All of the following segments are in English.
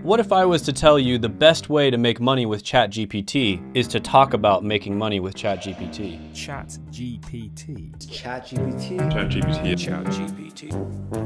What if I was to tell you the best way to make money with ChatGPT is to talk about making money with ChatGPT? ChatGPT. ChatGPT. ChatGPT. ChatGPT.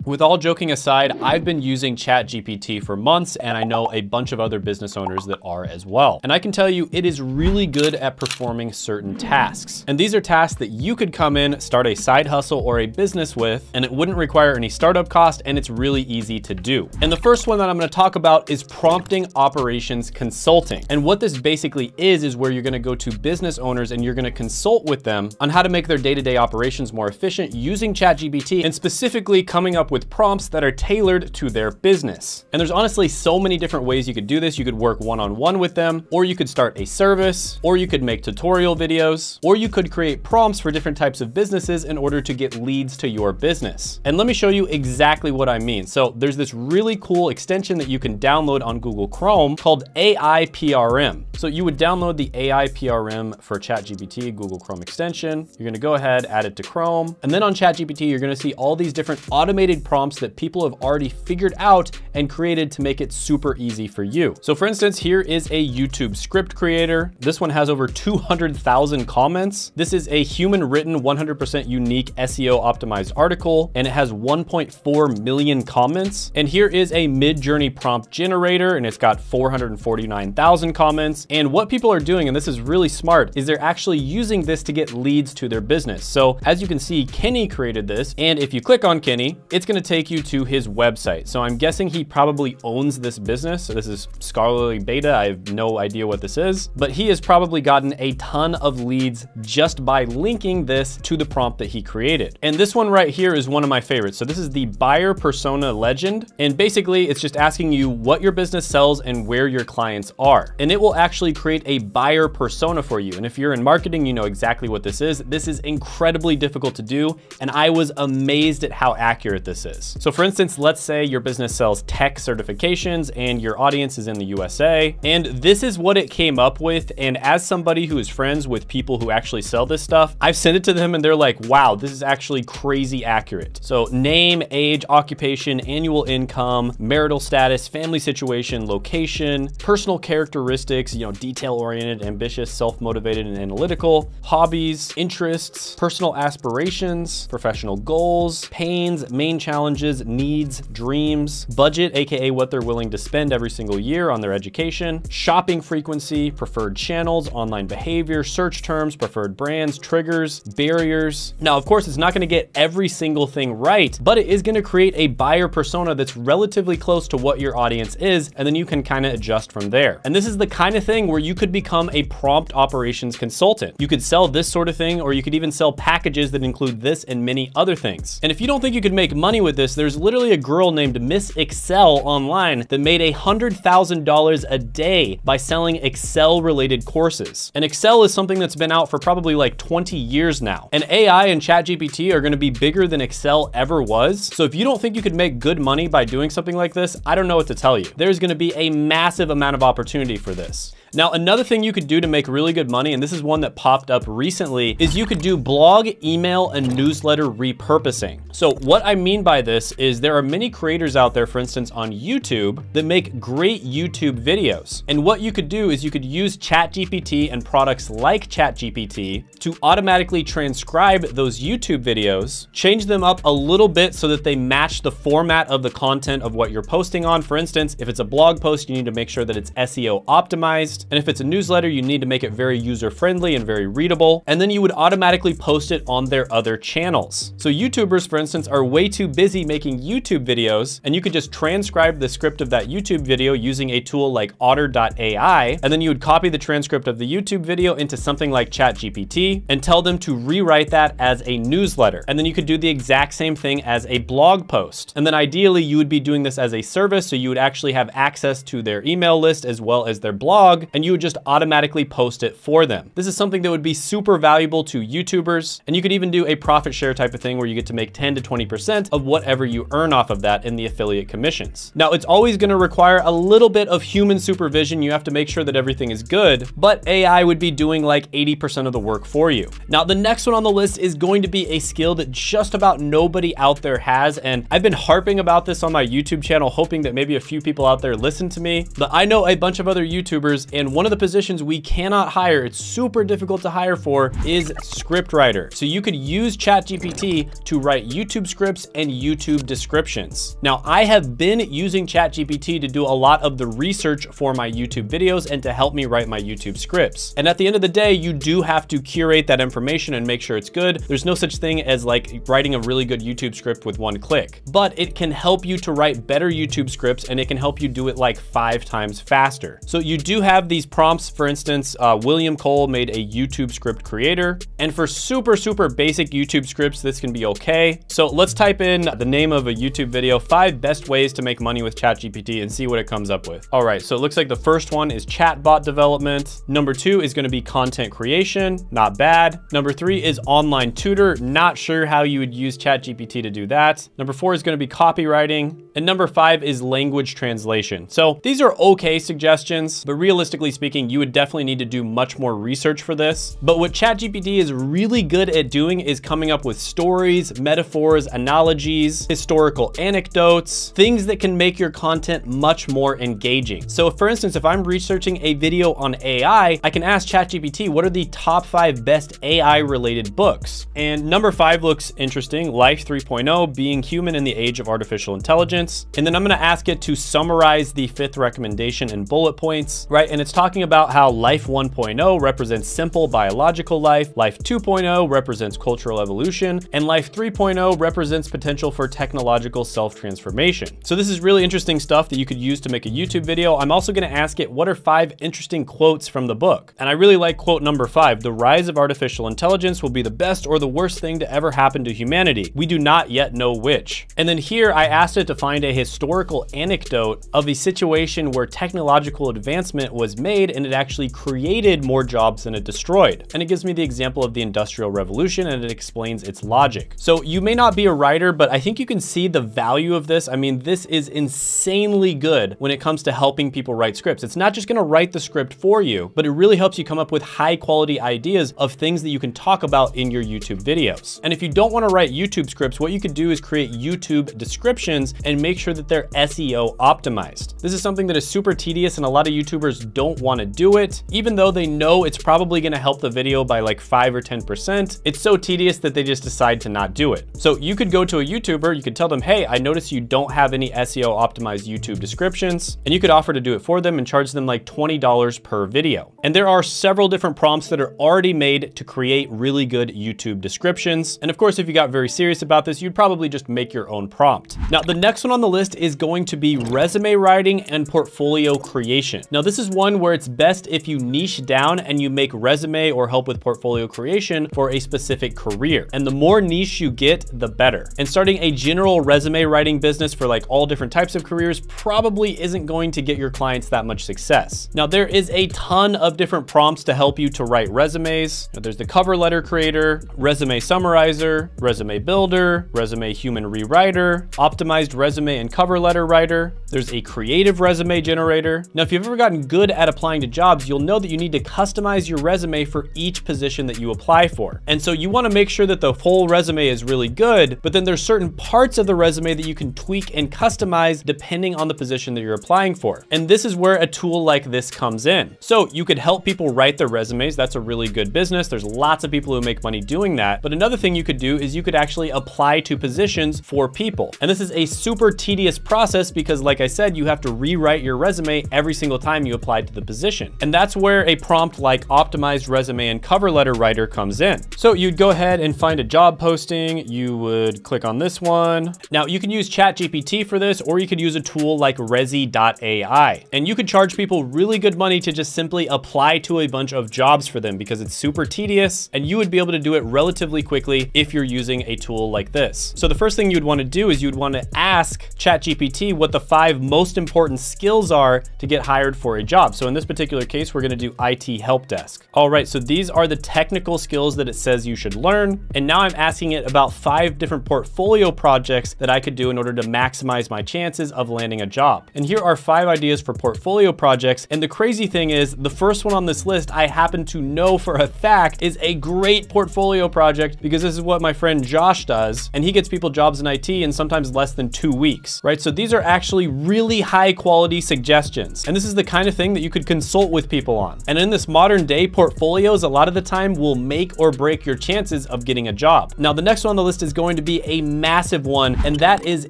With all joking aside, I've been using ChatGPT for months, and I know a bunch of other business owners that are as well. And I can tell you, it is really good at performing certain tasks. And these are tasks that you could come in, start a side hustle or a business with, and it wouldn't require any startup cost, and it's really easy to do. And the first one that I'm gonna talk about is prompting operations consulting. And what this basically is where you're gonna go to business owners and you're gonna consult with them on how to make their day-to-day operations more efficient using ChatGPT, and specifically coming up with prompts that are tailored to their business. And there's honestly so many different ways you could do this. You could work one-on-one with them, or you could start a service, or you could make tutorial videos, or you could create prompts for different types of businesses in order to get leads to your business. And let me show you exactly what I mean. So there's this really cool extension that you can download on Google Chrome called AI PRM. So you would download the AI PRM for ChatGPT, Google Chrome extension. You're gonna go ahead, add it to Chrome. And then on ChatGPT, you're gonna see all these different automated prompts that people have already figured out and created to make it super easy for you. So for instance, here is a YouTube script creator. This one has over 200,000 comments. This is a human written, 100% unique SEO optimized article, and it has 1.4 million comments. And here is a mid-journey prompt generator, and it's got 449,000 comments. And what people are doing, and this is really smart, is they're actually using this to get leads to their business. So as you can see, Kenny created this, and if you click on Kenny, it's gonna take you to his website. So I'm guessing he probably owns this business. So this is scholarly beta. I have no idea what this is, but he has probably gotten a ton of leads just by linking this to the prompt that he created. And this one right here is one of my favorites. So this is the buyer persona legend. And basically it's just asking you what your business sells and where your clients are. And it will actually create a buyer persona for you. And if you're in marketing, you know exactly what this is. This is incredibly difficult to do. And I was amazed at how accurate this is. So for instance, let's say your business sells tech certifications and your audience is in the USA. And this is what it came up with. And as somebody who is friends with people who actually sell this stuff, I've sent it to them and they're like, wow, this is actually crazy accurate. So name, age, occupation, annual income, marital status, family situation, location, personal characteristics, detail-oriented, ambitious, self-motivated, and analytical, hobbies, interests, personal aspirations, professional goals, pains, main challenges, needs, dreams, budget, aka what they're willing to spend every single year on their education, shopping frequency, preferred channels, online behavior, search terms, preferred brands, triggers, barriers. Now, of course, it's not gonna get every single thing right, but it is gonna create a buyer persona that's relatively close to what your audience is, and then you can kind of adjust from there. And this is the kind of thing where you could become a prompt operations consultant. You could sell this sort of thing, or you could even sell packages that include this and many other things. And if you don't think you could make money with this, there's literally a girl named Miss Excel online that made $100,000 a day by selling Excel related courses. And Excel is something that's been out for probably like 20 years now. And AI and ChatGPT are gonna be bigger than Excel ever was. So if you don't think you could make good money by doing something like this, I don't know what to tell you. There's gonna be a massive amount of opportunity for this. Now, another thing you could do to make really good money, and this is one that popped up recently, is you could do blog, email, and newsletter repurposing. So what I mean by this is there are many creators out there, for instance, on YouTube that make great YouTube videos. And what you could do is you could use ChatGPT and products like ChatGPT to automatically transcribe those YouTube videos, change them up a little bit so that they match the format of the content of what you're posting on. For instance, if it's a blog post, you need to make sure that it's SEO optimized. And if it's a newsletter, you need to make it very user-friendly and very readable. And then you would automatically post it on their other channels. So YouTubers, for instance, are way too busy making YouTube videos, and you could just transcribe the script of that YouTube video using a tool like otter.ai, and then you would copy the transcript of the YouTube video into something like ChatGPT and tell them to rewrite that as a newsletter. And then you could do the exact same thing as a blog post. And then ideally, you would be doing this as a service, so you would actually have access to their email list as well as their blog, writing, and you would just automatically post it for them. This is something that would be super valuable to YouTubers, and you could even do a profit share type of thing where you get to make 10 to 20% of whatever you earn off of that in the affiliate commissions. Now, it's always going to require a little bit of human supervision. You have to make sure that everything is good, but AI would be doing like 80% of the work for you. Now, the next one on the list is going to be a skill that just about nobody out there has, and I've been harping about this on my YouTube channel, hoping that maybe a few people out there listen to me, but I know a bunch of other YouTubers, and one of the positions we cannot hire, it's super difficult to hire for, is script writer. So you could use ChatGPT to write YouTube scripts and YouTube descriptions. Now, I have been using ChatGPT to do a lot of the research for my YouTube videos and to help me write my YouTube scripts. And at the end of the day, you do have to curate that information and make sure it's good. There's no such thing as like writing a really good YouTube script with one click, but it can help you to write better YouTube scripts, and it can help you do it like 5 times faster. So you do have these prompts. For instance, William Cole made a YouTube script creator, and for super basic YouTube scripts, this can be okay. So let's type in the name of a YouTube video, 5 best ways to make money with ChatGPT, and see what it comes up with. All right, so it looks like the first one is chatbot development. Number 2 is going to be content creation, not bad. Number 3 is online tutor, not sure how you would use ChatGPT to do that. Number 4 is going to be copywriting, and number 5 is language translation. So these are okay suggestions, but realistically speaking, you would definitely need to do much more research for this. But what ChatGPT is really good at doing is coming up with stories, metaphors, analogies, historical anecdotes, things that can make your content much more engaging. So for instance, if I'm researching a video on AI, I can ask ChatGPT, what are the top 5 best AI related books? And number 5 looks interesting, Life 3.0, Being Human in the Age of Artificial Intelligence. And then I'm gonna ask it to summarize the 5th recommendation in bullet points, right? And it's talking about how Life 1.0 represents simple biological life, Life 2.0 represents cultural evolution, and Life 3.0 represents potential for technological self-transformation. So this is really interesting stuff that you could use to make a YouTube video. I'm also gonna ask it, what are 5 interesting quotes from the book? And I really like quote number 5, the rise of artificial intelligence will be the best or the worst thing to ever happen to humanity. We do not yet know which. And then here I asked it to find a historical anecdote of a situation where technological advancement was made and it actually created more jobs than it destroyed. And it gives me the example of the Industrial Revolution, and it explains its logic. So you may not be a writer, but I think you can see the value of this. I mean, this is insanely good when it comes to helping people write scripts. It's not just gonna write the script for you, but it really helps you come up with high quality ideas of things that you can talk about in your YouTube videos. And if you don't wanna write YouTube scripts, what you could do is create YouTube descriptions and make sure that they're SEO optimized. This is something that is super tedious, and a lot of YouTubers don't wanna do it, even though they know it's probably gonna help the video by like 5 or 10%. It's so tedious that they just decide to not do it. So you could go to a YouTuber, you could tell them, hey, I noticed you don't have any SEO optimized YouTube descriptions, and you could offer to do it for them and charge them like $20 per video. And there are several different prompts that are already made to create really good YouTube descriptions. And of course, if you got very serious about this, you'd probably just make your own prompt. Now, the next one on the list is going to be resume writing and portfolio creation. Now, this is one where it's best if you niche down and you make resume or help with portfolio creation for a specific career. And the more niche you get, the better. And starting a general resume writing business for like all different types of careers probably isn't going to get your clients that much success. Now, there is a ton of different prompts to help you to write resumes. There's the cover letter creator, resume summarizer, resume builder, resume human rewriter, optimized resume and cover letter writer. There's a creative resume generator. Now, if you've ever gotten good at applying to jobs, you'll know that you need to customize your resume for each position that you apply for. And so you want to make sure that the whole resume is really good, but then there's certain parts of the resume that you can tweak and customize depending on the position that you're applying for. And this is where a tool like this comes in. So you could help people write their resumes. That's a really good business. There's lots of people who make money doing that. But another thing you could do is you could actually apply to positions for people. And this is a super tedious process because, like I said, you have to rewrite your resume every single time you apply to the position. And that's where a prompt like optimized resume and cover letter writer comes in. So you'd go ahead and find a job posting. You would click on this one. Now you can use ChatGPT for this, or you could use a tool like Rezi.ai. And you could charge people really good money to just simply apply to a bunch of jobs for them because it's super tedious, and you would be able to do it relatively quickly if you're using a tool like this. So the first thing you'd want to do is you'd want to ask ChatGPT what the 5 most important skills are to get hired for a job. So in this particular case, we're gonna do IT help desk. All right, so these are the technical skills that it says you should learn. And now I'm asking it about 5 different portfolio projects that I could do in order to maximize my chances of landing a job. And here are 5 ideas for portfolio projects. And the crazy thing is, the first one on this list, I happen to know for a fact is a great portfolio project, because this is what my friend Josh does. And he gets people jobs in IT in sometimes less than 2 weeks, right? So these are actually really high quality suggestions. And this is the kind of thing that you could consult with people on. And in this modern day, portfolios a lot of the time will make or break your chances of getting a job. Now, the next one on the list is going to be a massive one, and that is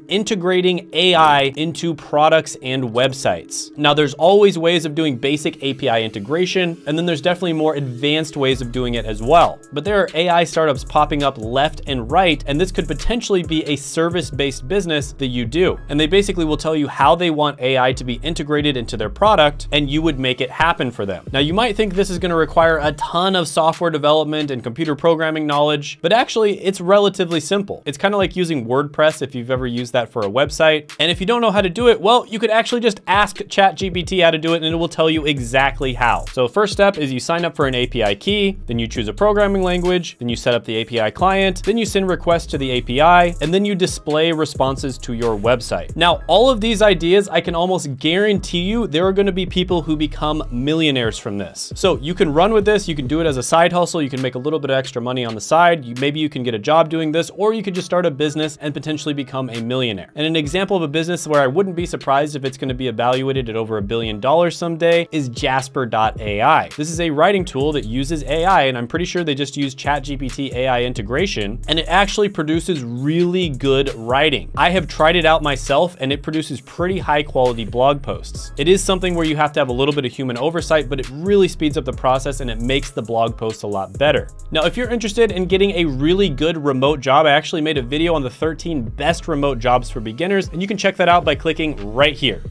integrating AI into products and websites. Now, there's always ways of doing basic API integration, and then there's definitely more advanced ways of doing it as well. But there are AI startups popping up left and right, and this could potentially be a service-based business that you do. And they basically will tell you how they want AI to be integrated into their product, and you would make it happen for them. Now, you might think this is going to require a ton of software development and computer programming knowledge, but actually it's relatively simple. It's kind of like using WordPress if you've ever used that for a website. And if you don't know how to do it, well, you could actually just ask ChatGPT how to do it, and it will tell you exactly how. So first step is you sign up for an API key, then you choose a programming language, then you set up the API client, then you send requests to the API, and then you display responses to your website. Now, all of these ideas, I can almost guarantee you there are going to be people who become millionaires from this. So you can run with this, you can do it as a side hustle, you can make a little bit of extra money on the side, maybe you can get a job doing this, or you could just start a business and potentially become a millionaire. And an example of a business where I wouldn't be surprised if it's going to be evaluated at over $1 billion someday is Jasper.ai. This is a writing tool that uses AI, and I'm pretty sure they just use ChatGPT AI integration, and it actually produces really good writing. I have tried it out myself, and it produces pretty high quality blog posts. It is something where you have to have a little bit of human oversight, but it really speeds up the process and it makes the blog post a lot better. Now, if you're interested in getting a really good remote job, I actually made a video on the 13 best remote jobs for beginners, and you can check that out by clicking right here.